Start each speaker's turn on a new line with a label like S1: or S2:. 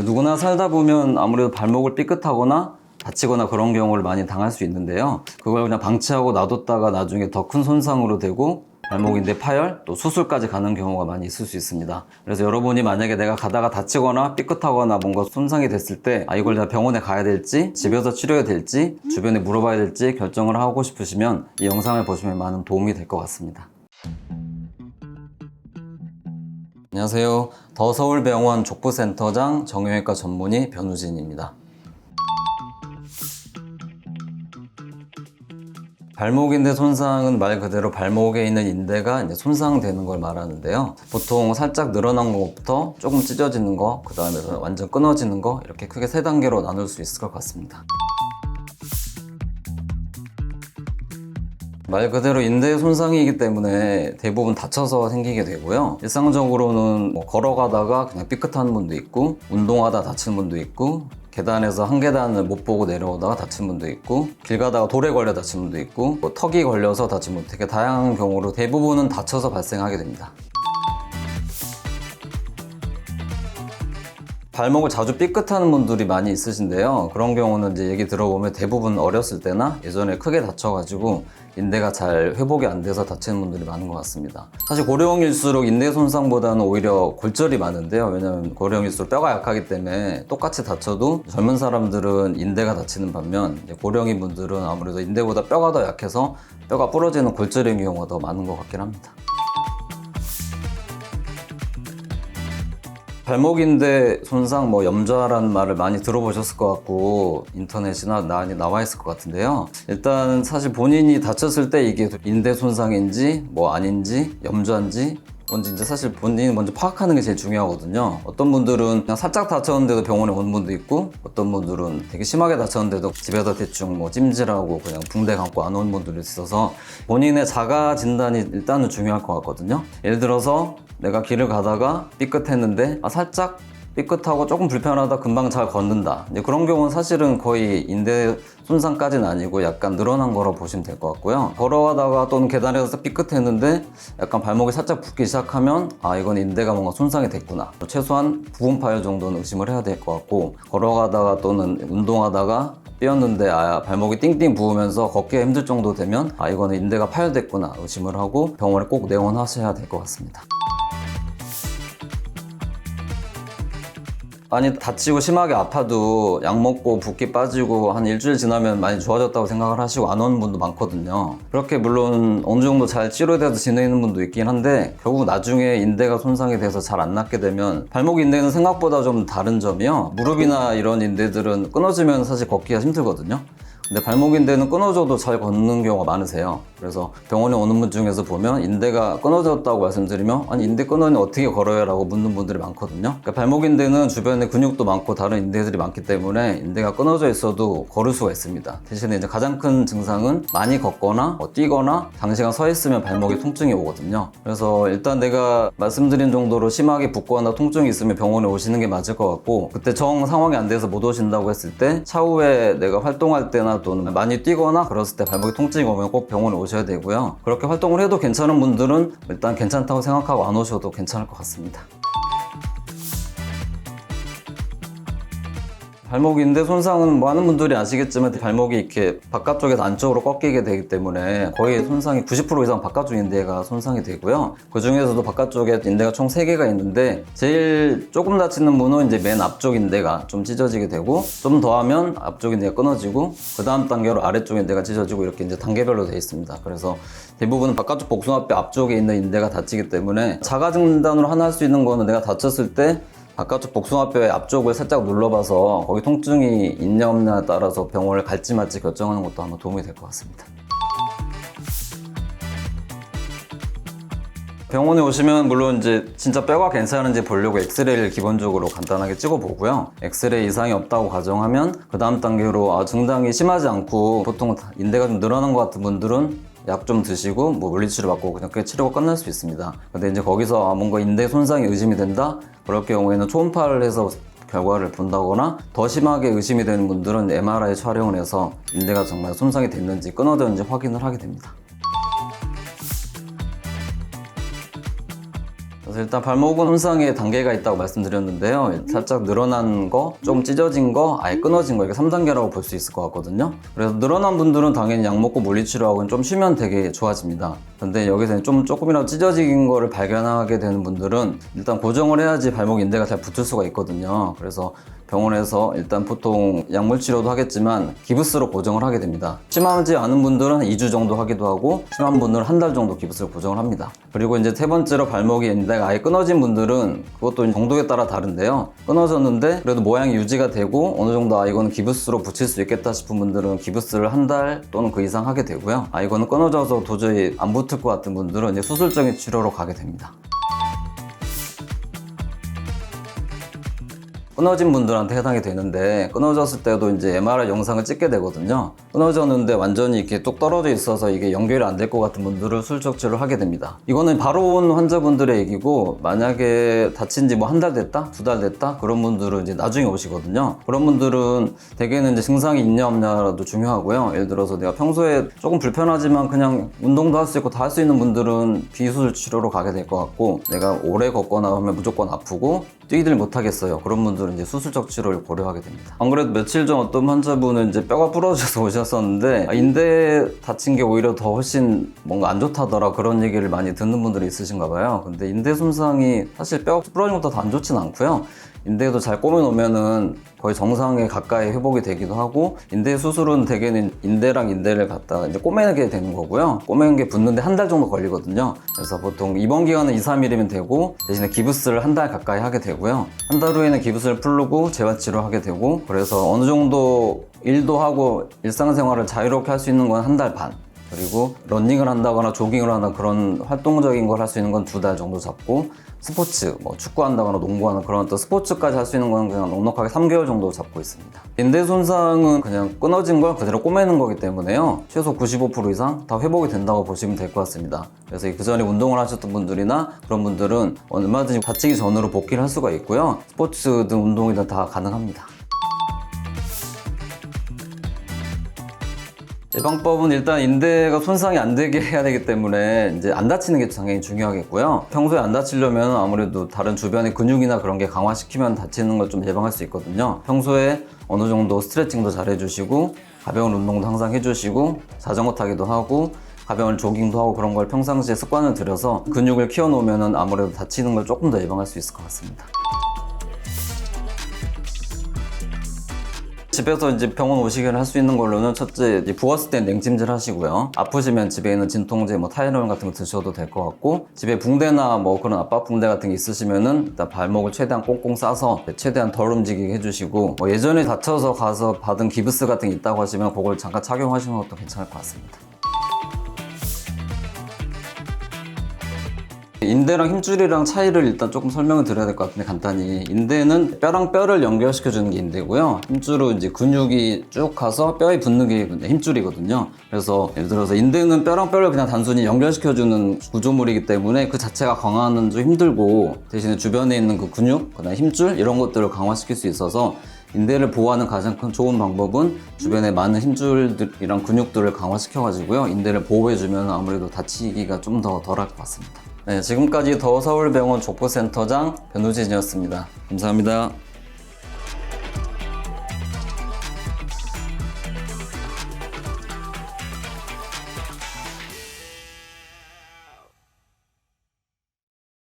S1: 누구나 살다 보면 아무래도 발목을 삐끗하거나 다치거나 그런 경우를 많이 당할 수 있는데요. 그걸 그냥 방치하고 놔뒀다가 나중에 더 큰 손상으로 되고 발목인대 파열, 또 수술까지 가는 경우가 많이 있을 수 있습니다. 그래서 여러분이 만약에 내가 가다가 다치거나 삐끗하거나 뭔가 손상이 됐을 때 이걸 내가 병원에 가야 될지 집에서 치료해야 될지 주변에 물어봐야 될지 결정을 하고 싶으시면 이 영상을 보시면 많은 도움이 될 것 같습니다. 안녕하세요. 더 서울병원 족부센터장 정형외과 전문의 변우진입니다. 발목인대 손상은 말 그대로 발목에 있는 인대가 이제 손상되는 걸 말하는데요. 보통 살짝 늘어난 것부터 조금 찢어지는 거, 그 다음에 완전 끊어지는 거, 이렇게 크게 세 단계로 나눌 수 있을 것 같습니다. 말 그대로 인대 손상이기 때문에 대부분 다쳐서 생기게 되고요. 일상적으로는 걸어가다가 그냥 삐끗하는 분도 있고, 운동하다 다치는 분도 있고, 계단에서 한 계단을 못 보고 내려오다가 다친 분도 있고, 길 가다가 돌에 걸려 다친 분도 있고, 턱이 걸려서 다친 분도 되게 다양한 경우로 대부분은 다쳐서 발생하게 됩니다. 발목을 자주 삐끗하는 분들이 많이 있으신데요. 그런 경우는 이제 얘기 들어보면 대부분 어렸을 때나 예전에 크게 다쳐가지고 인대가 잘 회복이 안 돼서 다치는 분들이 많은 것 같습니다. 사실 고령일수록 인대 손상보다는 오히려 골절이 많은데요. 왜냐하면 고령일수록 뼈가 약하기 때문에 똑같이 다쳐도 젊은 사람들은 인대가 다치는 반면 고령인 분들은 아무래도 인대보다 뼈가 더 약해서 뼈가 부러지는 골절인 경우가 더 많은 것 같긴 합니다. 발목인대 손상, 염좌라는 말을 많이 들어보셨을 것 같고 인터넷이나 많이 나와 있을 것 같은데요. 일단 사실 본인이 다쳤을 때 이게 인대 손상인지 아닌지 염좌인지 뭔지 이제 사실 본인이 먼저 파악하는 게 제일 중요하거든요. 어떤 분들은 그냥 살짝 다쳤는데도 병원에 온 분도 있고, 어떤 분들은 되게 심하게 다쳤는데도 집에서 대충 찜질하고 그냥 붕대 감고 안 온 분들이 있어서 본인의 자가 진단이 일단은 중요할 것 같거든요. 예를 들어서 내가 길을 가다가 삐끗했는데 살짝 삐끗하고 조금 불편하다, 금방 잘 걷는다. 그런 경우는 사실은 거의 인대 손상까지는 아니고 약간 늘어난 거라고 보시면 될 것 같고요. 걸어가다가 또는 계단에서 삐끗했는데 약간 발목이 살짝 붓기 시작하면 이건 인대가 뭔가 손상이 됐구나. 최소한 부분 파열 정도는 의심을 해야 될 것 같고, 걸어가다가 또는 운동하다가 삐었는데 발목이 띵띵 부으면서 걷기가 힘들 정도 되면 이거는 인대가 파열됐구나 의심을 하고 병원에 꼭 내원하셔야 될 것 같습니다. 많이 다치고 심하게 아파도 약 먹고 붓기 빠지고 한 일주일 지나면 많이 좋아졌다고 생각을 하시고 안 오는 분도 많거든요. 그렇게 물론 어느 정도 잘 치료돼서 지내는 분도 있긴 한데 결국 나중에 인대가 손상이 돼서 잘 안 낫게 되면 발목 인대는 생각보다 좀 다른 점이요. 무릎이나 이런 인대들은 끊어지면 사실 걷기가 힘들거든요. 근데 발목 인대는 끊어져도 잘 걷는 경우가 많으세요. 그래서 병원에 오는 분 중에서 보면 인대가 끊어졌다고 말씀드리면 인대 끊어니 어떻게 걸어요? 라고 묻는 분들이 많거든요. 그러니까 발목 인대는 주변에 근육도 많고 다른 인대들이 많기 때문에 인대가 끊어져 있어도 걸을 수가 있습니다. 대신에 이제 가장 큰 증상은 많이 걷거나 뛰거나 장시간 서 있으면 발목에 통증이 오거든요. 그래서 일단 내가 말씀드린 정도로 심하게 붓거나 통증이 있으면 병원에 오시는 게 맞을 것 같고, 그때 정 상황이 안 돼서 못 오신다고 했을 때 차후에 내가 활동할 때나 또는 많이 뛰거나 그랬을 때 발목에 통증이 오면 꼭 병원에 오셔야 되고요. 그렇게 활동을 해도 괜찮은 분들은 일단 괜찮다고 생각하고 안 오셔도 괜찮을 것 같습니다. 발목 인대 손상은 많은 분들이 아시겠지만 발목이 이렇게 바깥쪽에서 안쪽으로 꺾이게 되기 때문에 거의 손상이 90% 이상 바깥쪽 인대가 손상이 되고요. 그 중에서도 바깥쪽에 인대가 총 3개가 있는데 제일 조금 다치는 분은 이제 맨 앞쪽 인대가 좀 찢어지게 되고, 좀 더 하면 앞쪽 인대가 끊어지고, 그 다음 단계로 아래쪽 인대가 찢어지고, 이렇게 이제 단계별로 되어 있습니다. 그래서 대부분 바깥쪽 복숭아뼈 앞쪽에 있는 인대가 다치기 때문에 자가 진단으로 하나 할 수 있는 거는 내가 다쳤을 때 바깥쪽 복숭아뼈의 앞쪽을 살짝 눌러봐서 거기 통증이 있냐 없냐에 따라서 병원을 갈지 말지 결정하는 것도 한번 도움이 될 것 같습니다. 병원에 오시면 물론 이제 진짜 뼈가 괜찮은지 보려고 엑스레이를 기본적으로 간단하게 찍어보고요. 엑스레이 이상이 없다고 가정하면 그 다음 단계로 증상이 심하지 않고 보통 인대가 좀 늘어난 것 같은 분들은 약 좀 드시고 물리치료 받고 그냥 꽤 치료가 끝날 수 있습니다. 근데 이제 거기서 뭔가 인대 손상이 의심이 된다? 그럴 경우에는 초음파를 해서 결과를 본다거나, 더 심하게 의심이 되는 분들은 MRI 촬영을 해서 인대가 정말 손상이 됐는지 끊어졌는지 확인을 하게 됩니다. 그래서 일단 발목은 손상의 단계가 있다고 말씀드렸는데요. 살짝 늘어난 거, 좀 찢어진 거, 아예 끊어진 거, 이게 3단계라고 볼 수 있을 것 같거든요. 그래서 늘어난 분들은 당연히 약 먹고 물리치료하고는 좀 쉬면 되게 좋아집니다. 근데 여기서 조금이라도 찢어진 거를 발견하게 되는 분들은 일단 고정을 해야지 발목 인대가 잘 붙을 수가 있거든요. 그래서 병원에서 일단 보통 약물 치료도 하겠지만 기부스로 고정을 하게 됩니다. 심하지 않은 분들은 2주 정도 하기도 하고, 심한 분들은 한 달 정도 기부스로 고정을 합니다. 그리고 이제 세 번째로 발목이 인대가 아예 끊어진 분들은 그것도 정도에 따라 다른데요. 끊어졌는데 그래도 모양이 유지가 되고 어느 정도 이거는 기부스로 붙일 수 있겠다 싶은 분들은 기부스를 한 달 또는 그 이상 하게 되고요. 이거는 끊어져서 도저히 안 붙을 것 같은 분들은 이제 수술적인 치료로 가게 됩니다. 끊어진 분들한테 해당이 되는데, 끊어졌을 때도 이제 MRI 영상을 찍게 되거든요. 끊어졌는데 완전히 이렇게 뚝 떨어져 있어서 이게 연결이 안 될 것 같은 분들은 수술적 치료를 하게 됩니다. 이거는 바로 온 환자분들의 얘기고, 만약에 다친 지 뭐 한 달 됐다? 2달 됐다? 그런 분들은 이제 나중에 오시거든요. 그런 분들은 대개는 이제 증상이 있냐 없냐도 중요하고요. 예를 들어서 내가 평소에 조금 불편하지만 그냥 운동도 할 수 있고 다 할 수 있는 분들은 비수술 치료로 가게 될 것 같고, 내가 오래 걷거나 하면 무조건 아프고 뛰기를 못 하겠어요. 그런 분들은 이제 수술적 치료를 고려하게 됩니다. 안 그래도 며칠 전 어떤 환자분은 이제 뼈가 부러져서 오셨었는데, 인대 다친 게 오히려 더 훨씬 뭔가 안 좋다더라, 그런 얘기를 많이 듣는 분들이 있으신가 봐요. 근데 인대 손상이 사실 뼈 부러진 것보다 더 안 좋진 않고요. 인대도 잘 꼬매놓으면은 거의 정상에 가까이 회복이 되기도 하고, 인대 수술은 대개는 인대랑 인대를 갖다가 이제 꼬매게 되는 거고요. 꼬매는 게 붙는데 한 달 정도 걸리거든요. 그래서 보통 입원 기간은 2, 3일이면 되고, 대신에 기부스를 한 달 가까이 하게 되고요. 한 달 후에는 기부스를 풀고 재활치료하게 되고, 그래서 어느 정도 일도 하고 일상생활을 자유롭게 할 수 있는 건 한 달 반. 그리고 러닝을 한다거나 조깅을 하거나 그런 활동적인 걸 할 수 있는 건 2달 정도 잡고, 스포츠, 뭐 축구한다거나 농구하는 그런 또 스포츠까지 할 수 있는 건 그냥 넉넉하게 3개월 정도 잡고 있습니다. 인대 손상은 그냥 끊어진 걸 그대로 꼬매는 거기 때문에요. 최소 95% 이상 다 회복이 된다고 보시면 될 것 같습니다. 그래서 그 전에 운동을 하셨던 분들이나 그런 분들은 얼마든지 다치기 전으로 복귀를 할 수가 있고요. 스포츠든 운동이든 다 가능합니다. 예방법은 일단 인대가 손상이 안 되게 해야 되기 때문에 이제 안 다치는 게 당연히 중요하겠고요. 평소에 안 다치려면 아무래도 다른 주변의 근육이나 그런 게 강화시키면 다치는 걸 좀 예방할 수 있거든요. 평소에 어느 정도 스트레칭도 잘 해주시고, 가벼운 운동도 항상 해주시고, 자전거 타기도 하고, 가벼운 조깅도 하고, 그런 걸 평상시에 습관을 들여서 근육을 키워놓으면 아무래도 다치는 걸 조금 더 예방할 수 있을 것 같습니다. 집에서 이제 병원 오시기를 할 수 있는 걸로는, 첫째, 이제 부었을 땐 냉찜질 하시고요. 아프시면 집에 있는 진통제, 뭐 타이레놀 같은 거 드셔도 될 것 같고, 집에 붕대나 뭐 그런 압박 붕대 같은 게 있으시면은 일단 발목을 최대한 꽁꽁 싸서 최대한 덜 움직이게 해주시고, 뭐 예전에 다쳐서 가서 받은 기부스 같은 게 있다고 하시면 그걸 잠깐 착용하시는 것도 괜찮을 것 같습니다. 인대랑 힘줄이랑 차이를 일단 조금 설명을 드려야 될 것 같은데, 간단히. 인대는 뼈랑 뼈를 연결시켜주는 게 인대고요. 힘줄은 이제 근육이 쭉 가서 뼈에 붙는 게 힘줄이거든요. 그래서 예를 들어서 인대는 뼈랑 뼈를 그냥 단순히 연결시켜주는 구조물이기 때문에 그 자체가 강화는 좀 힘들고, 대신에 주변에 있는 그 근육, 그다음에 힘줄 이런 것들을 강화시킬 수 있어서, 인대를 보호하는 가장 큰 좋은 방법은 주변에 많은 힘줄이랑 근육들을 강화시켜가지고요, 인대를 보호해주면 아무래도 다치기가 좀 더 덜할 것 같습니다. 네, 지금까지 더 서울병원 족보센터장 변우진이었습니다. 감사합니다.